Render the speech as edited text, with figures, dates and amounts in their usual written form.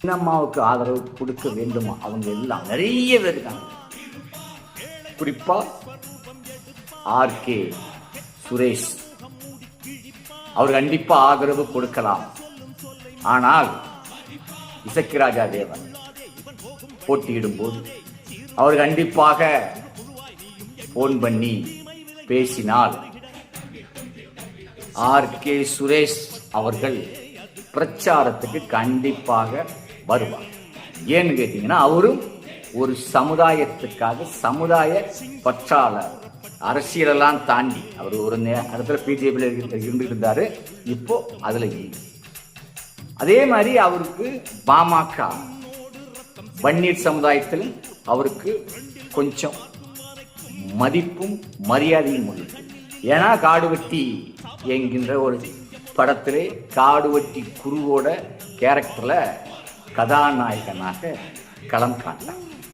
சின்னம்மாவுக்கு ஆதரவு கொடுக்க வேண்டுமா? அவங்க எல்லாம் நிறைய பேர் இருக்காங்க. குறிப்பா ஆர்கே சுரேஷ் அவர் கண்டிப்பா ஆதரவு கொடுக்கலாம். ஆனால் இசக்கிராஜா தேவன் போட்டியிடும் போது அவர் கண்டிப்பாக போன் பண்ணி பேசினால் ஆர்கே சுரேஷ் அவர்கள் பிரச்சாரத்துக்கு கண்டிப்பாக வருவார். ஏன்னு கேட்டீங்கன்னா அவரும் ஒரு சமுதாயத்துக்காக சமுதாய பற்றாளர். அரசியலெல்லாம் தாண்டி அவர் ஒரு இடத்துல பிஜேபியில் இருந்துட்டு இருந்தாரு, இப்போ அதுல அதே மாதிரி அவருக்கு பாமக வன்னியர் சமுதாயத்தில் அவருக்கு கொஞ்சம் மதிப்பும் மரியாதையும் உள்ளது. ஏன்னா காடுவெட்டி என்கின்ற ஒரு படத்திலே காடுவெட்டி குருவோட கேரக்டர்ல கதாநாயகனாக களம் காட்டார்.